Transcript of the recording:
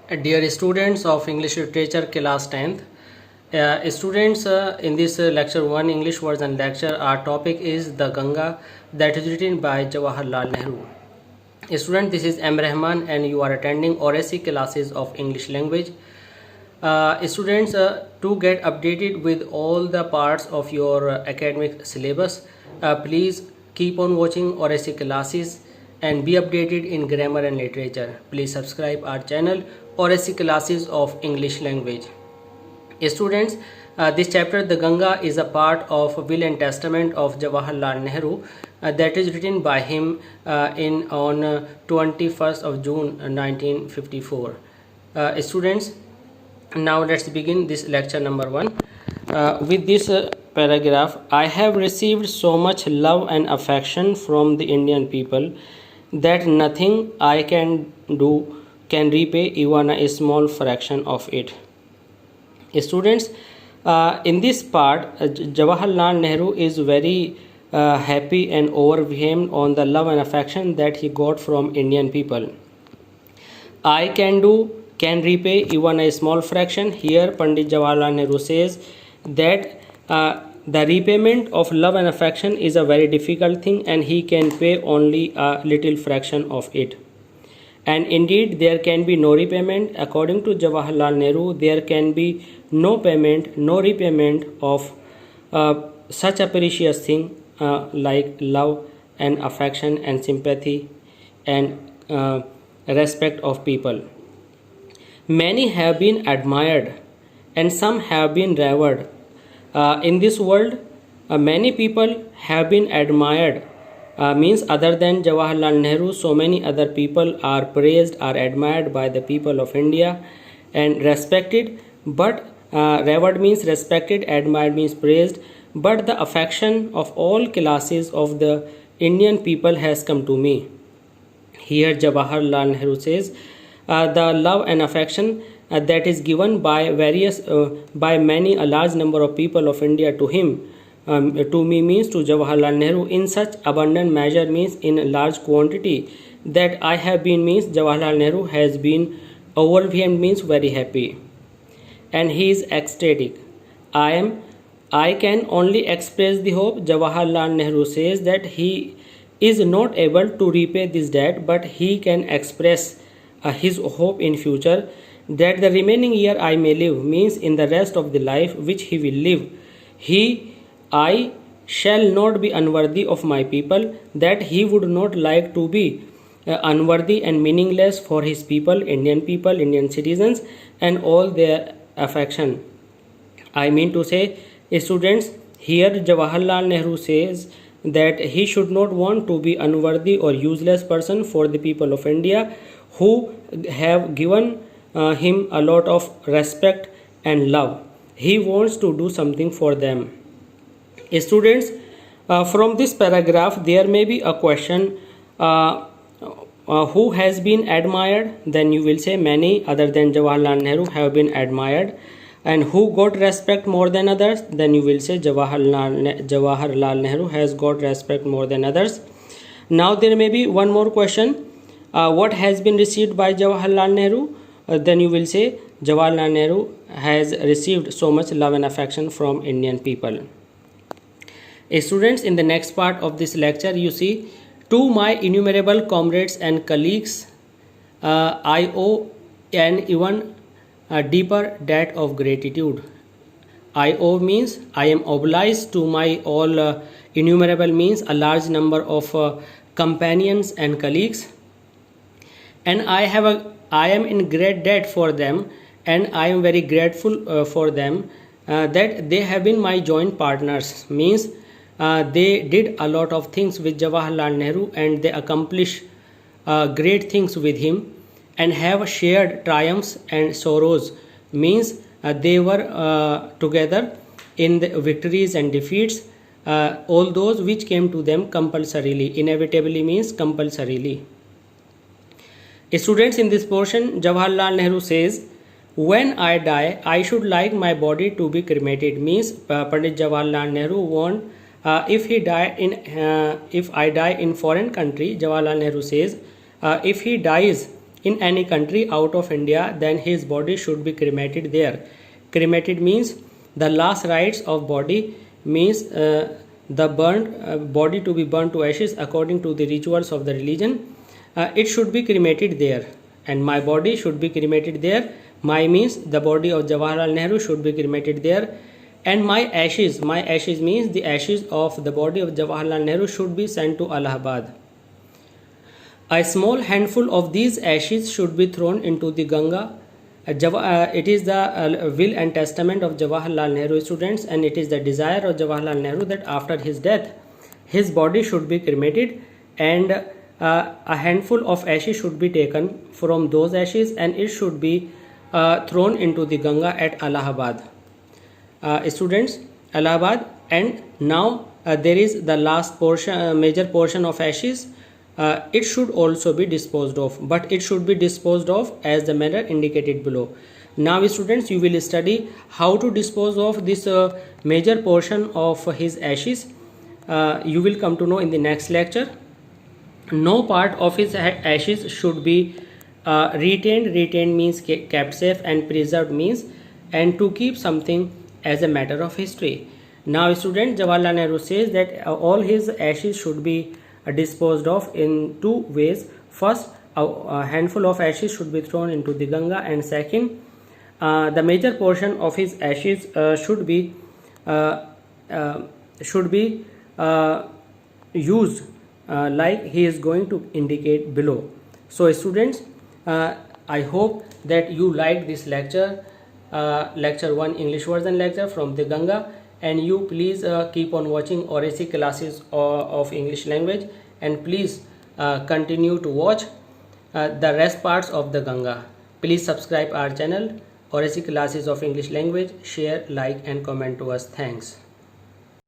Dear students of English Literature class 10th, students in this lecture 1 English version lecture, our topic is the Ganga, that is written by Jawaharlal Nehru. Student, this is M. Rahman and you are attending ORSC classes of English language. Students, to get updated with all the parts of your academic syllabus, please keep on watching ORSC classes and be updated in grammar and literature. Please subscribe our channel ORSC classes of English language. Students, this chapter the Ganga is a part of Will and Testament of Jawaharlal Nehru that is written by him on 21st of June 1954. Students, now let's begin this lecture number 1 with this paragraph. I have received so much love and affection from the Indian people that nothing I can do can repay even a small fraction of it. Students, in this part, Jawaharlal Nehru is very happy and overwhelmed on the love and affection that he got from Indian people. I can repay even a small fraction. Here Pandit Jawaharlal Nehru says that the repayment of love and affection is a very difficult thing and he can pay only a little fraction of it. And indeed there can be no repayment. According to Jawaharlal Nehru, there can be no payment, no repayment of such a precious thing like love and affection and sympathy and respect of people. Many have been admired and some have been revered. In this world, many people have been admired. Means other than Jawaharlal Nehru, so many other people are praised, are admired by the people of India and respected. But revered means respected, admired means praised. But the affection of all classes of the Indian people has come to me. Here Jawaharlal Nehru says the love and affection that is given by by many, a large number of people of India to him, to me means to Jawaharlal Nehru, in such abundant measure means in large quantity that I have been means Jawaharlal Nehru has been overwhelmed means very happy and he is ecstatic. I can only express the hope. Jawaharlal Nehru says that he is not able to repay this debt, but he can express his hope in future that the remaining year I may live means in the rest of the life which he will live, I shall not be unworthy of my people, that he would not like to be unworthy and meaningless for his people, Indian citizens and all their affection. I mean to say, students, here Jawaharlal Nehru says that he should not want to be unworthy or useless person for the people of India who have given him a lot of respect and love. He wants to do something for them. Students, from this paragraph there may be a question, who has been admired? Then you will say many other than Jawaharlal Nehru have been admired. And who got respect more than others? Then you will say Jawaharlal Nehru has got respect more than others. Now there may be one more question, what has been received by Jawaharlal Nehru? Then you will say Jawaharlal Nehru has received so much love and affection from Indian people. Students, in the next part of this lecture you see, to my innumerable comrades and colleagues I owe an even deeper debt of gratitude. I owe means I am obliged to my all innumerable means a large number of companions and colleagues, and I am in great debt for them and I am very grateful for them that they have been my joint partners. Means they did a lot of things with Jawaharlal Nehru and they accomplished great things with him and have shared triumphs and sorrows. Means they were together in the victories and defeats, all those which came to them compulsorily. Inevitably means compulsorily. Students, in this portion Jawaharlal Nehru says, when I die I should like my body to be cremated. Means Pandit Jawaharlal Nehru want if I die in foreign country, Jawaharlal Nehru says if he dies in any country out of India, then his body should be cremated there. Cremated means the last rites of body, means the burnt body to be burnt to ashes according to the rituals of the religion. It should be cremated there, and my body should be cremated there. My means the body of Jawaharlal Nehru should be cremated there, and my ashes means the ashes of the body of Jawaharlal Nehru should be sent to Allahabad. A small handful of these ashes should be thrown into the Ganga. It is the will and testament of Jawaharlal Nehru students, and it is the desire of Jawaharlal Nehru that after his death, his body should be cremated, and a handful of ashes should be taken from those ashes, and it should be thrown into the Ganga at Allahabad. Students, Allahabad. And now there is the last portion, major portion of ashes. It should also be disposed of, but it should be disposed of as the manner indicated below. Now students, you will study how to dispose of this major portion of his ashes. You will come to know in the next lecture. No part of his ashes should be retained. Retained means kept safe, and preserved means and to keep something as a matter of history. Now students, Jawaharlal Nehru says that all his ashes should be disposed of in two ways. First, a handful of ashes should be thrown into the Ganga, and second, the major portion of his ashes should be used like he is going to indicate below. So students, I hope that you liked this lecture, lecture 1 English version lecture from the Ganga, and you please keep on watching ORAC classes of English language, and please continue to watch the rest parts of the Ganga. Please subscribe our channel ORAC classes of English language, share, like and comment to us. Thanks.